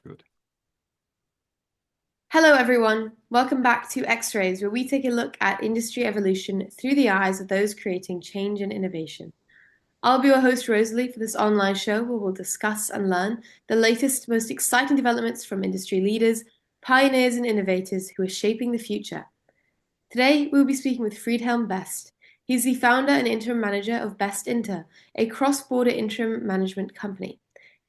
good. Hello, everyone. Welcome back to X-rays, where we take a look at industry evolution through the eyes of those creating change and innovation. I'll be your host, Rosalie, for this online show where we'll discuss and learn the latest, most exciting developments from industry leaders, pioneers, and innovators who are shaping the future. Today, we'll be speaking with Friedhelm Best. He's the founder and interim manager of Best Inter, a cross-border interim management company.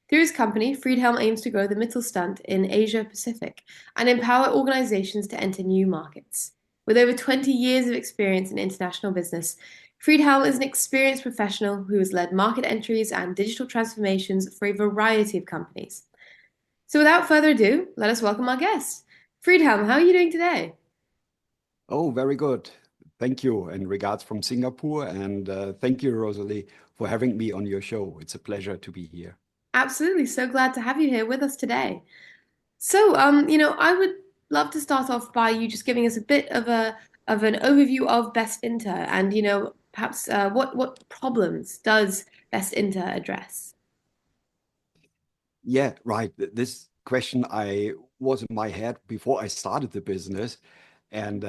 Through his company, Friedhelm aims to grow the Mittelstand in Asia Pacific and empower organizations to enter new markets. With over 20 years of experience in international business, Friedhelm is an experienced professional who has led market entries and digital transformations for a variety of companies. So without further ado, let us welcome our guest. Friedhelm, how are you doing today? Oh, very good. Thank you. And regards from Singapore. And thank you, Rosalie, for having me on your show. It's a pleasure to be here. Absolutely, so glad to have you here with us today. So, I would love to start off by you just giving us a bit of an overview of Best Inter, and perhaps what problems does Best Inter address? Yeah, right. This question I was in my head before I started the business. And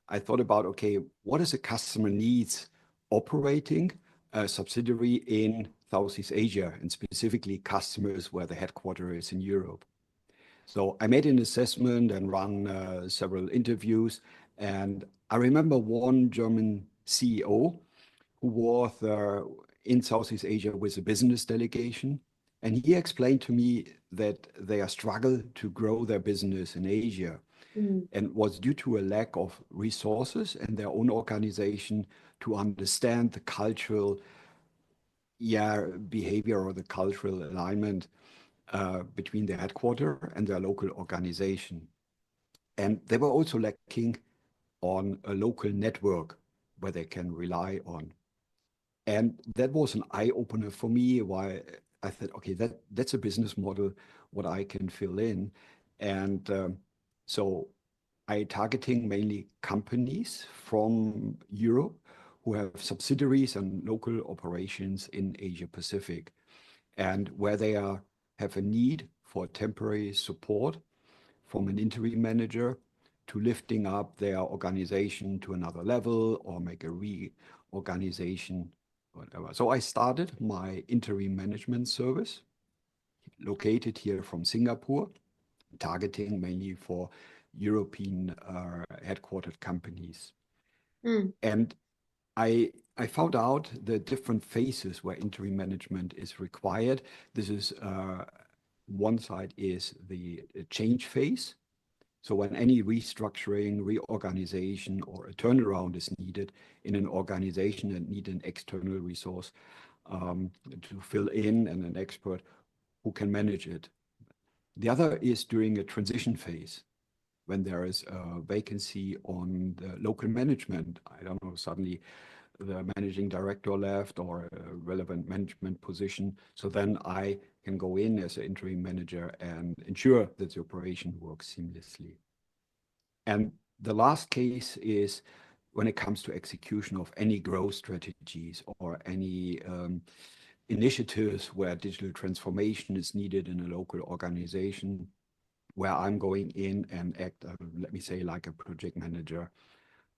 I thought about, okay, what is a customer needs operating a subsidiary in Southeast Asia and specifically customers where the headquarters is in Europe? So I made an assessment and run several interviews. And I remember one German CEO who was in Southeast Asia with a business delegation. And he explained to me that they are struggle to grow their business in Asia Mm, and was due to a lack of resources in their own organization to understand the cultural behavior or the cultural alignment between their headquarter and their local organization. And they were also lacking on a local network where they can rely on. And that was an eye opener for me. Why I thought, okay, that's a business model what I can fill in. And so I targeting mainly companies from Europe who have subsidiaries and local operations in Asia Pacific, and where they have a need for temporary support from an interim manager to lifting up their organization to another level or make a reorganization, whatever. So I started my interim management service located here from Singapore, targeting mainly for European headquartered companies. mm, And I found out the different phases where interim management is required. This is one side is the change phase. So when any restructuring, reorganization, or a turnaround is needed in an organization and need an external resource to fill in and an expert who can manage it. The other is during a transition phase when there is a vacancy on the local management. I don't know, suddenly the managing director left or a relevant management position. So then I can go in as an interim manager and ensure that the operation works seamlessly. And the last case is when it comes to execution of any growth strategies or any initiatives where digital transformation is needed in a local organization, where I'm going in and act, let me say, like a project manager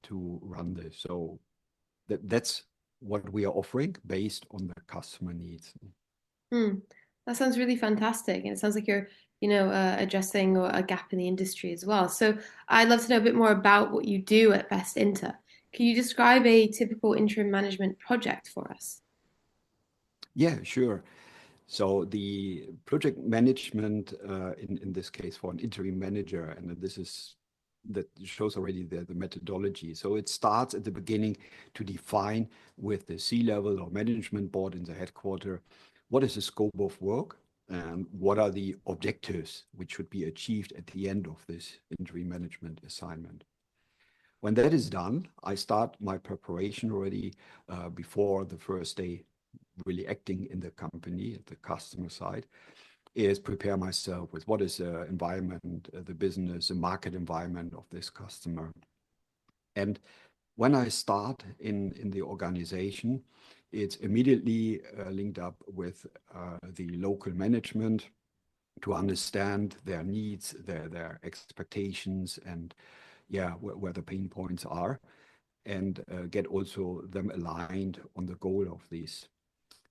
to run this. So that's what we are offering based on the customer needs. mm. That sounds really fantastic, and it sounds like you're, addressing a gap in the industry as well. So I'd love to know a bit more about what you do at Best Inter. Can you describe a typical interim management project for us? Yeah, sure. So the project management in this case for an interim manager, and that shows already the methodology. So it starts at the beginning to define with the C-level or management board in the headquarter, what is the scope of work and what are the objectives which should be achieved at the end of this interim management assignment. When that is done, I start my preparation already before the first day really acting in the company at the customer side, is prepare myself with what is the environment, the business, the market environment of this customer. And when I start in the organization, it's immediately linked up with the local management to understand their needs, their expectations, and yeah, where the pain points are, and get also them aligned on the goal of this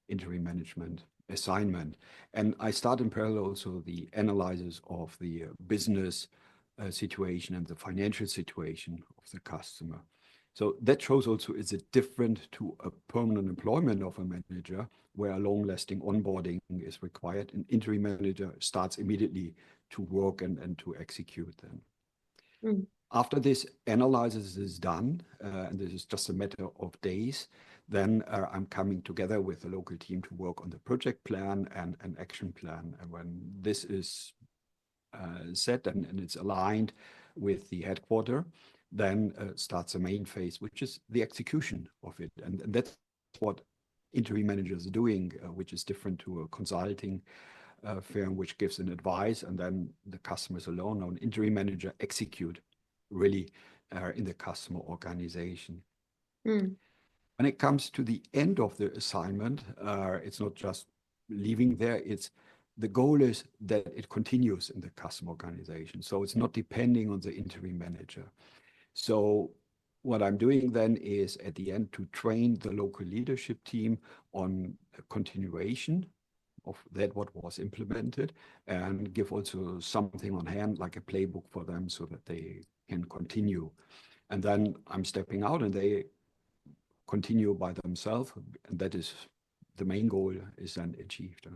interim management assignment. And I start in parallel also the analysis of the business situation and the financial situation of the customer. So that shows also is it different to a permanent employment of a manager where a long-lasting onboarding is required. An interim manager starts immediately to work and to execute them. Mm. After this analysis is done, and this is just a matter of days, then I'm coming together with the local team to work on the project plan and an action plan. And when this is set and it's aligned with the headquarter, then starts the main phase, which is the execution of it. And that's what interim managers are doing, which is different to a consulting firm, which gives an advice, and then the customers alone. Now, an interim manager execute really in the customer organization. Mm. When it comes to the end of the assignment, it's not just leaving there, it's the goal is that it continues in the customer organization. So it's not depending on the interim manager. So what I'm doing then is at the end to train the local leadership team on a continuation of that what was implemented, and give also something on hand like a playbook for them so that they can continue. And then I'm stepping out and they continue by themselves, and that is the main goal is then achieved.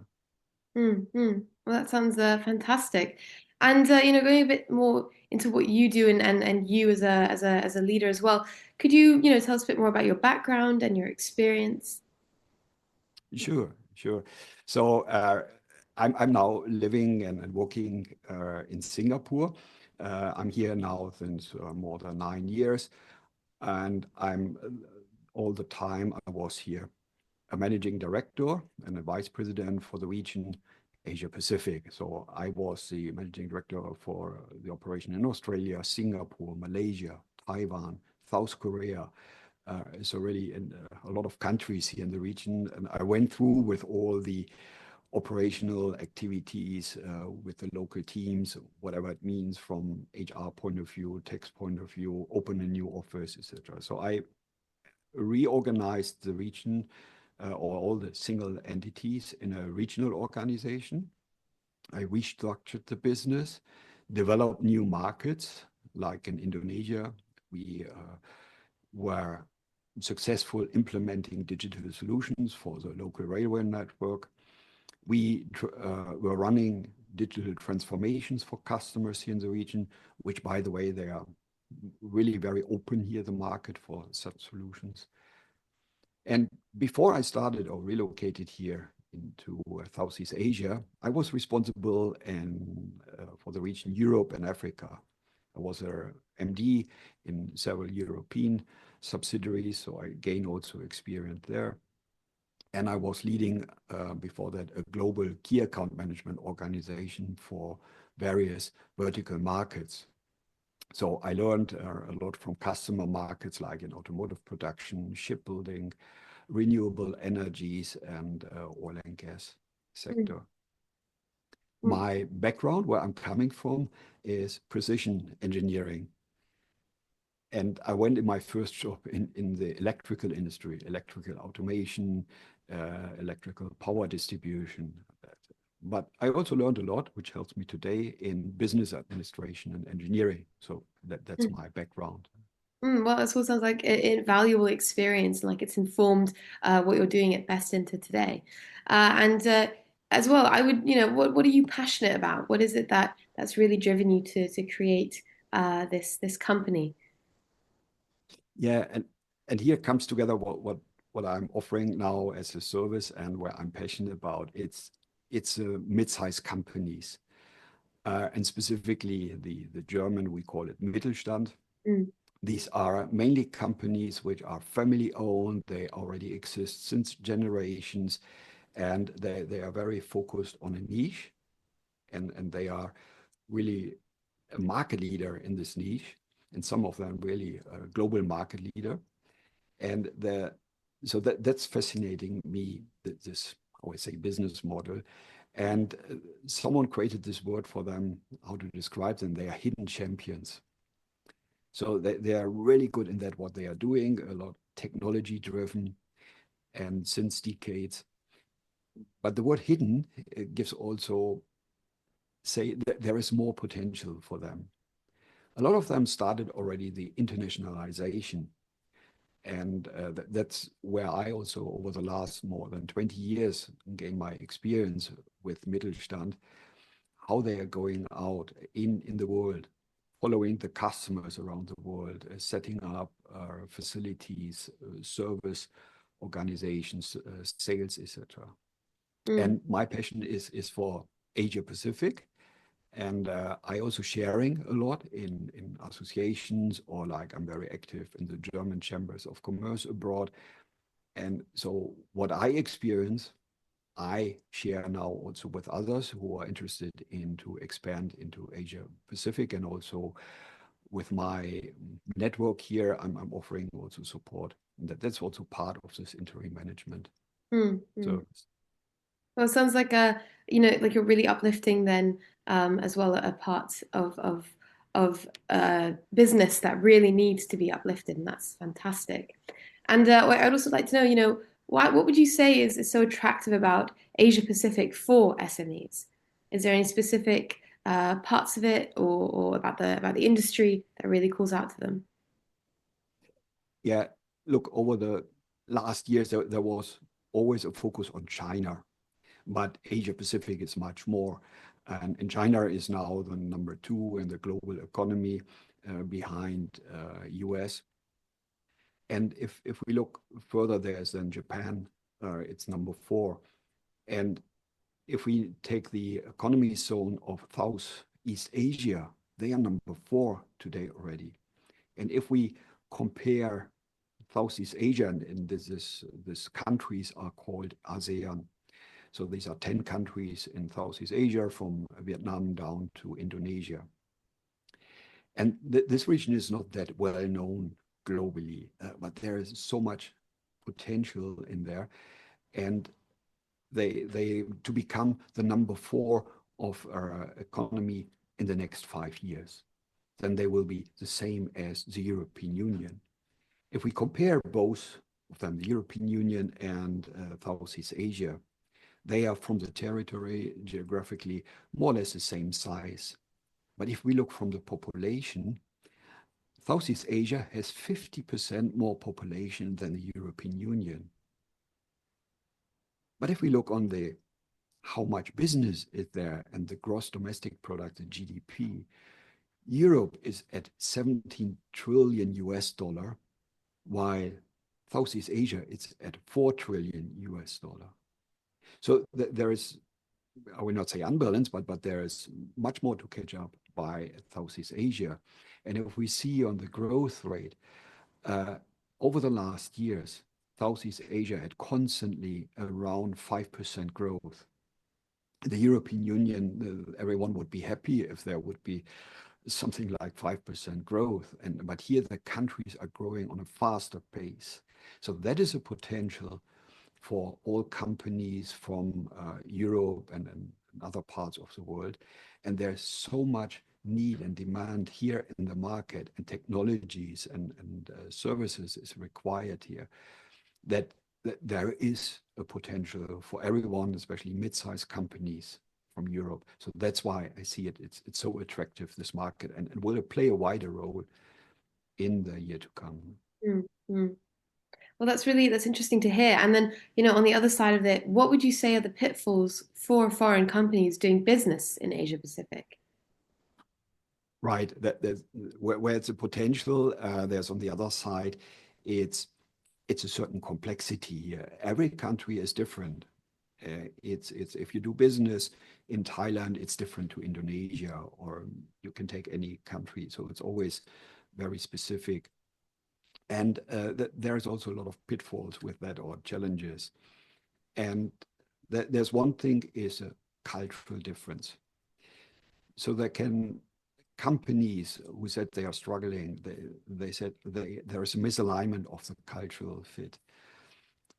Mm, mm. Well, that sounds fantastic. And going a bit more into what you do and you as a leader as well, could you tell us a bit more about your background and your experience? Sure, sure. So I'm now living and working in Singapore. I'm here now since more than 9 years, and I'm all the time I was here a managing director and a vice president for the region Asia Pacific. So I was the managing director for the operation in Australia, Singapore, Malaysia, Taiwan, South Korea. So really in a lot of countries here in the region. And I went through with all the operational activities with the local teams, whatever it means from HR point of view, tax point of view, open a new office, etc. So I reorganized the region or all the single entities in a regional organization. I restructured the business, developed new markets, like in Indonesia. We were successful implementing digital solutions for the local railway network. We were running digital transformations for customers here in the region, which, by the way, they are really very open here, the market for such solutions. And before I started or relocated here into Southeast Asia, I was responsible for the region Europe and Africa. I was a MD in several European subsidiaries, so I gained also experience there. And I was leading, before that, a global key account management organization for various vertical markets. So I learned a lot from customer markets like in automotive production, shipbuilding, renewable energies, and oil and gas sector. Mm. My background, where I'm coming from, is precision engineering. And I went in my first job in the electrical industry, electrical automation, electrical power distribution. But I also learned a lot, which helps me today in business administration and engineering. So that's Mm. my background. Well, this all sounds like a valuable experience, like it's informed what you're doing at Best Inter today. And as well, I would, what are you passionate about? What is it that's really driven you to create this company? Yeah, and here comes together what I'm offering now as a service and where I'm passionate about. It's mid-sized companies, and specifically the German, we call it Mittelstand. Mm. These are mainly companies which are family owned. They already exist since generations, and they are very focused on a niche, and they are really a market leader in this niche, and some of them really a global market leader. And so that's fascinating me, this, I would say, business model. And someone created this word for them, how to describe them. They are hidden champions. So they are really good in that, what they are doing, a lot technology driven and since decades. But the word hidden gives also say that there is more potential for them. A lot of them started already the internationalization. And that's where I also, over the last more than 20 years, gained my experience with Mittelstand, how they are going out in the world, following the customers around the world, setting up facilities, service organizations, sales, etc. Mm. And my passion is for Asia Pacific. And I also sharing a lot in associations, or like I'm very active in the German chambers of commerce abroad. And so what I experience, I share now also with others who are interested in to expand into Asia Pacific, and also with my network here, I'm offering also support. And that's also part of this interim management Mm. Mm. service. Well, it sounds like like you're really uplifting then, as well, a part of business that really needs to be uplifted, and that's fantastic. And I'd also like to know, what would you say is so attractive about Asia Pacific for SMEs? Is there any specific parts of it, or about the industry that really calls out to them? Yeah, look, over the last years, there was always a focus on China, but Asia Pacific is much more. And China is now the number two in the global economy, behind US. And if we look further, there's then Japan, it's number four. And if we take the economy zone of Southeast Asia, they are number four today already. And if we compare Southeast Asia, and this countries are called ASEAN. So these are 10 countries in Southeast Asia, from Vietnam down to Indonesia. And this region is not that well known globally, but there is so much potential in there. And they to become the number four of our economy in the next 5 years. Then they will be the same as the European Union. If we compare both of them, the European Union and Southeast Asia, they are from the territory geographically more or less the same size. But if we look from the population, Southeast Asia has 50% more population than the European Union. But if we look on the how much business is there and the gross domestic product, the GDP, Europe is at 17 trillion US dollar, while Southeast Asia is at 4 trillion US dollar. So there is, I will not say unbalanced, but there is much more to catch up by Southeast Asia. And if we see on the growth rate, over the last years, Southeast Asia had constantly around 5% growth. The European Union, everyone would be happy if there would be something like 5% growth. But here the countries are growing on a faster pace. So that is a potential for all companies from Europe and other parts of the world. And there's so much need and demand here in the market, and technologies and services is required here, that there is a potential for everyone, especially mid-sized companies from Europe. So that's why I see it's so attractive, this market, and will play a wider role in the year to come. Mm. Mm. Well, that's interesting to hear. And then, on the other side of it, what would you say are the pitfalls for foreign companies doing business in Asia Pacific? Right. Where it's a potential, there's on the other side, it's a certain complexity here. Every country is different. It's if you do business in Thailand, it's different to Indonesia, or you can take any country. So it's always very specific. And there's also a lot of pitfalls with that, or challenges. And there's one thing is a cultural difference. So there can companies who said they are struggling, they said there is a misalignment of the cultural fit.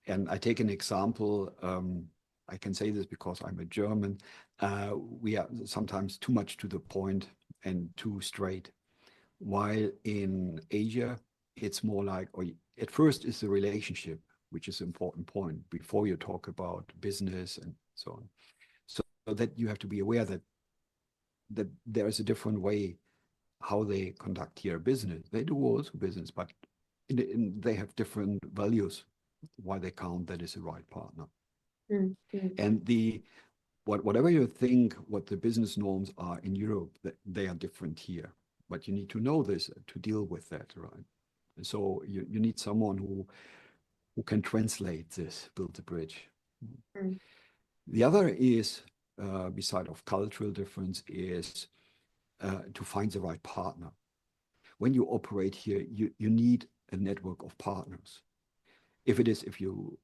And I take an example. I can say this because I'm a German, we are sometimes too much to the point and too straight. While in Asia, it's more like, or at first is the relationship, which is an important point before you talk about business and so on. So that you have to be aware that there is a different way how they conduct here business. They do also business, but they have different values why they count that is the right partner. Mm-hmm. And whatever you think what the business norms are in Europe, they are different here. But you need to know this to deal with that, right? So you need someone who can translate this, build the bridge. Mm. The other is, beside of cultural difference, is to find the right partner. When you operate here, you need a network of partners. If you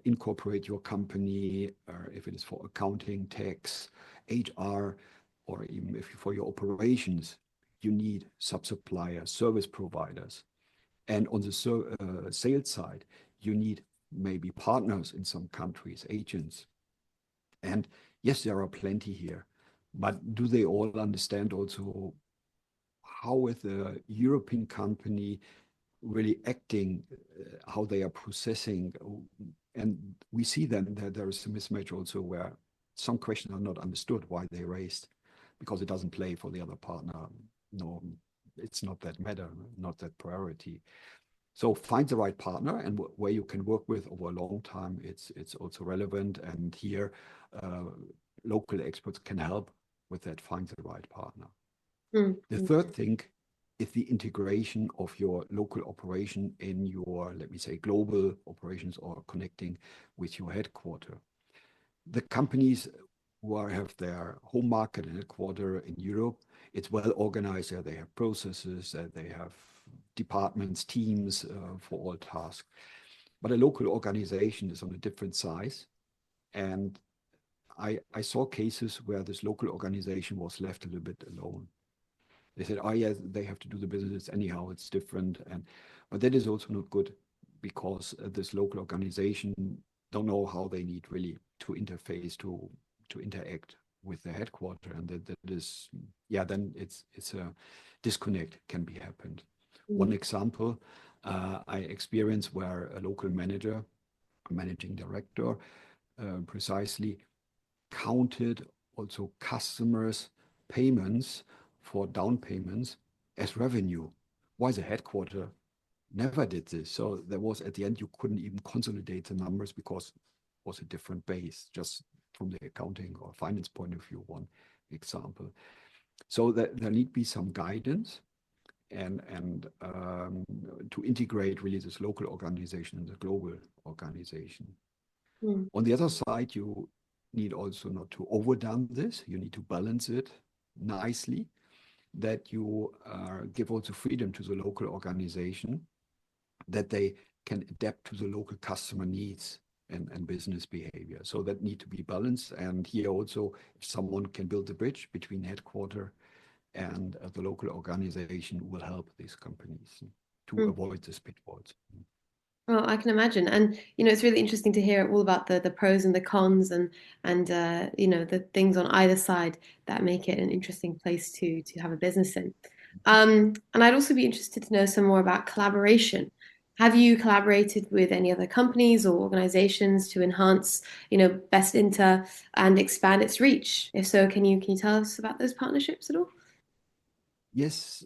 incorporate your company, or if it is for accounting, tax, HR, or even if for your operations, you need sub-suppliers, service providers. And on the sales side, you need maybe partners in some countries, agents. And yes, there are plenty here, but do they all understand also how with a European company really acting, how they are processing? And we see then that there is a mismatch also where some questions are not understood why they raised, because it doesn't play for the other partner. No, it's not that matter, not that priority. So find the right partner and where you can work with over a long time. It's also relevant. And here, local experts can help with that, find the right partner. Mm. The third thing is the integration of your local operation in your, let me say, global operations or connecting with your headquarter. The companies who have their home market and headquarter in Europe, it's well organized. They have processes, they have departments, teams for all tasks. But a local organization is on a different size. And I saw cases where this local organization was left a little bit alone. They said, oh yeah, they have to do the business anyhow, it's different. But that is also not good, because this local organization don't know how they need really to interface, to interact with the headquarter. And that is, yeah, then it's a disconnect can be happened. One example I experienced where a local manager, a managing director, precisely counted also customers' payments for down payments as revenue. Why the headquarter never did this? So there was, at the end, you couldn't even consolidate the numbers because it was a different base, just from the accounting or finance point of view, one example. So there need be some guidance and to integrate really this local organization and the global organization. Mm. On the other side, you need also not to overdone this. You need to balance it nicely, that you give also freedom to the local organization, that they can adapt to the local customer needs and business behavior. So that need to be balanced. And here also, if someone can build a bridge between headquarter and the local organization, will help these companies to avoid these pitfalls. Well, I can imagine, and it's really interesting to hear all about the pros and the cons, and the things on either side that make it an interesting place to have a business in. And I'd also be interested to know some more about collaboration. Have you collaborated with any other companies or organizations to enhance, Best Inter and expand its reach? If so, can you tell us about those partnerships at all? Yes.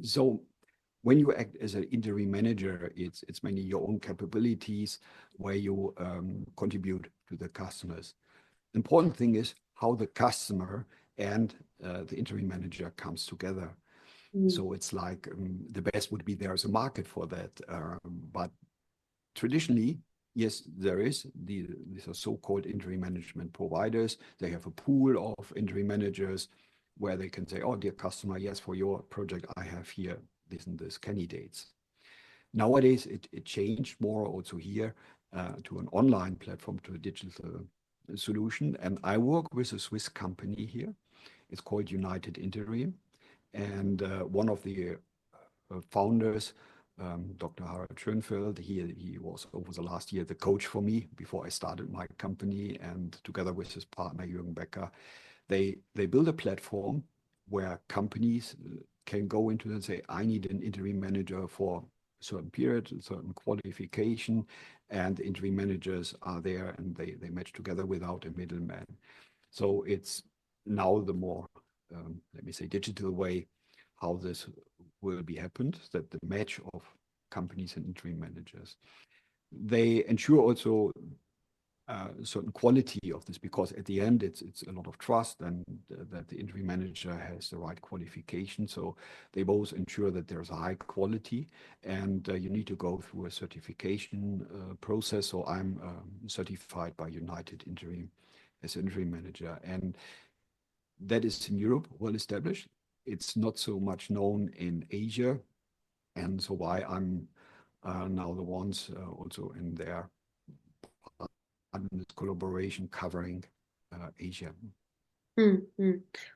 So when you act as an interim manager, it's mainly your own capabilities where you contribute to the customers. The important thing is how the customer and the interim manager comes together. So it's like the best would be there's a market for that. But traditionally, yes, there is. These are so-called interim management providers. They have a pool of interim managers where they can say, oh, dear customer, yes, for your project, I have here this and this candidates. Nowadays, it changed more also here to an online platform, to a digital solution. And I work with a Swiss company here. It's called United Interim. And one of the founders Dr. Harald Schönfeld. He was over the last year the coach for me before I started my company, and together with his partner Jürgen Becker, they build a platform where companies can go into and say, I need an interim manager for a certain period, a certain qualification, and the interim managers are there and they match together without a middleman. So it's now the more, let me say, digital way how this will be happened, that the match of companies and interim managers. They ensure also certain quality of this, because at the end it's a lot of trust and that the interim manager has the right qualification. So they both ensure that there's a high quality, and you need to go through a certification process. So I'm certified by United Interim as interim manager, and that is in Europe well established. It's not so much known in Asia, and so why I'm now the ones also in there this collaboration covering Asia. Well,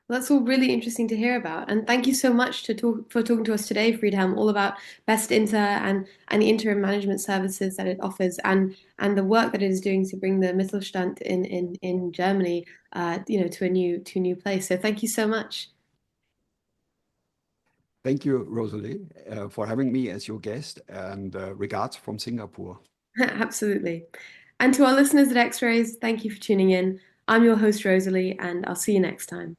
that's all really interesting to hear about. And thank you so much for talking to us today, Friedhelm, all about Best Inter and the interim management services that it offers, and the work that it is doing to bring the Mittelstand in Germany, to a new place. So thank you so much. Thank you, Rosalie, for having me as your guest, and regards from Singapore. Absolutely. And to our listeners at X-Rays, thank you for tuning in. I'm your host, Rosalie, and I'll see you next time.